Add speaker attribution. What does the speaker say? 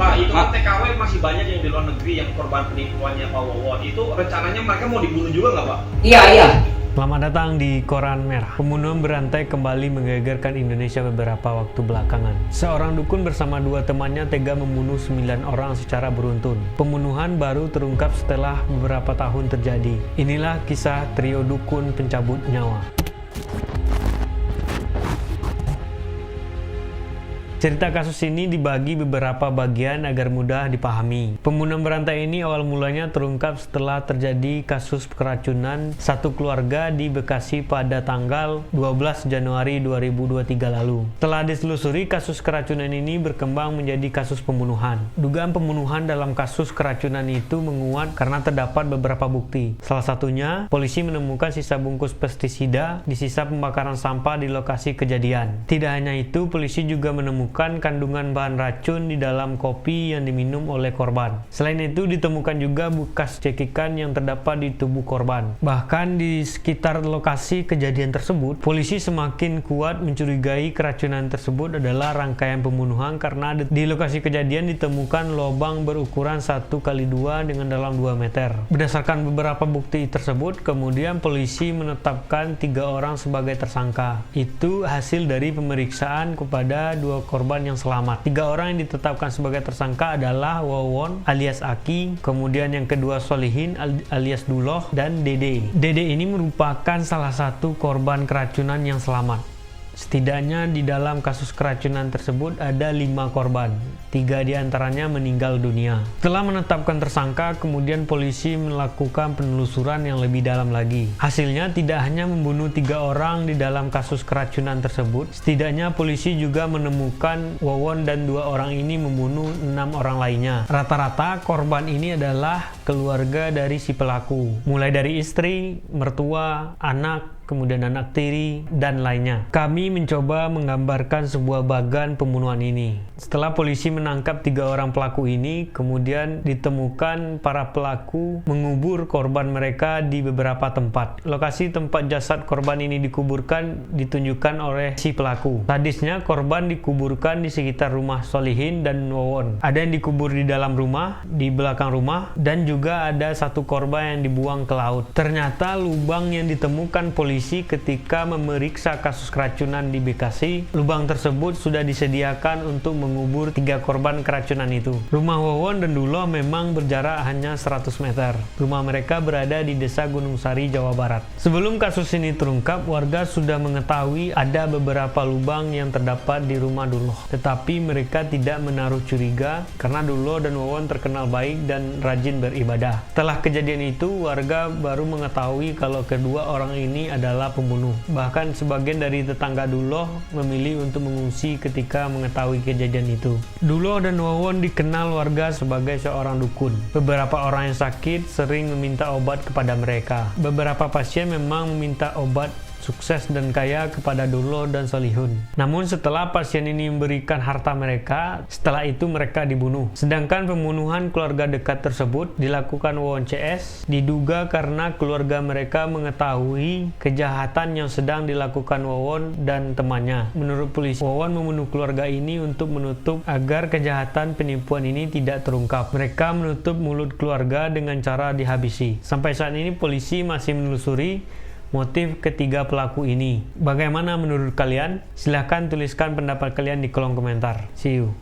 Speaker 1: Pak, itu kan TKW masih banyak yang di luar negeri yang korban penipuannya Pak Wawon. Itu rencananya mereka mau dibunuh juga nggak Pak?
Speaker 2: Iya, iya.
Speaker 3: Selamat datang di Koran Merah. Pembunuhan berantai kembali menggegerkan Indonesia beberapa waktu belakangan. Seorang dukun bersama dua temannya tega membunuh 9 orang secara beruntun. Pembunuhan baru terungkap setelah beberapa tahun terjadi. Inilah kisah trio dukun pencabut nyawa. Cerita kasus ini dibagi beberapa bagian agar mudah dipahami. Pembunuhan berantai ini awal mulanya terungkap setelah terjadi kasus keracunan satu keluarga di Bekasi pada tanggal 12 Januari 2023 lalu. Setelah ditelusuri, kasus keracunan ini berkembang menjadi kasus pembunuhan. Dugaan pembunuhan dalam kasus keracunan itu menguat karena terdapat beberapa bukti. Salah satunya, polisi menemukan sisa bungkus pestisida di sisa pembakaran sampah di lokasi kejadian. Tidak hanya itu, polisi juga menemukan kandungan bahan racun di dalam kopi yang diminum oleh korban. Selain itu, ditemukan juga bekas cekikan yang terdapat di tubuh korban. Bahkan di sekitar lokasi kejadian tersebut, polisi semakin kuat mencurigai keracunan tersebut adalah rangkaian pembunuhan karena di lokasi kejadian ditemukan lubang berukuran 1x2 dengan dalam 2 meter. Berdasarkan beberapa bukti tersebut, kemudian polisi menetapkan 3 orang sebagai tersangka. Itu hasil dari pemeriksaan kepada 2 korban yang selamat. 3 orang yang ditetapkan sebagai tersangka adalah Wawon alias Aki, kemudian yang kedua Solihin alias Duloh, dan Dede. Dede ini merupakan salah satu korban keracunan yang selamat. Setidaknya di dalam kasus keracunan tersebut ada 5 korban, 3 diantaranya meninggal dunia. Setelah menetapkan tersangka, kemudian polisi melakukan penelusuran yang lebih dalam lagi. Hasilnya tidak hanya membunuh 3 orang di dalam kasus keracunan tersebut, setidaknya polisi juga menemukan Wawon dan 2 orang ini membunuh 6 orang lainnya. Rata-rata korban ini adalah keluarga dari si pelaku, mulai dari istri, mertua, anak, kemudian anak tiri, dan lainnya. Kami mencoba menggambarkan sebuah bagan pembunuhan ini. Setelah polisi menangkap 3 orang pelaku ini, kemudian ditemukan para pelaku mengubur korban mereka di beberapa tempat. Lokasi tempat jasad korban ini dikuburkan ditunjukkan oleh si pelaku. Sadisnya, korban dikuburkan di sekitar rumah Solihin dan Wawon. Ada yang dikubur di dalam rumah, di belakang rumah, dan juga ada satu korban yang dibuang ke laut. Ternyata lubang yang ditemukan polisi ketika memeriksa kasus keracunan di Bekasi, lubang tersebut sudah disediakan untuk mengubur 3 korban keracunan itu. Rumah Wawon dan Duloh memang berjarak hanya 100 meter. Rumah mereka berada di Desa Gunung Sari, Jawa Barat. Sebelum kasus ini terungkap, warga sudah mengetahui ada beberapa lubang yang terdapat di rumah Duloh. Tetapi mereka tidak menaruh curiga karena Duloh dan Wawon terkenal baik dan rajin beribadah. Setelah kejadian itu, warga baru mengetahui kalau kedua orang ini adalah pembunuh. Bahkan sebagian dari tetangga Duloh memilih untuk mengungsi ketika mengetahui kejadian itu. Duloh dan Wawon dikenal warga sebagai seorang dukun. Beberapa orang yang sakit sering meminta obat kepada mereka. Beberapa pasien memang meminta obat sukses dan kaya kepada Duloh dan Solihun. Namun setelah pasien ini memberikan harta mereka, setelah itu mereka dibunuh. Sedangkan pembunuhan keluarga dekat tersebut dilakukan Wawon CS diduga karena keluarga mereka mengetahui kejahatan yang sedang dilakukan Wawon dan temannya. Menurut polisi, Wawon membunuh keluarga ini untuk menutup agar kejahatan penipuan ini tidak terungkap. Mereka menutup mulut keluarga dengan cara dihabisi. Sampai saat ini polisi masih menelusuri motif ketiga pelaku ini. Bagaimana menurut kalian? Silahkan tuliskan pendapat kalian di kolom komentar. See you.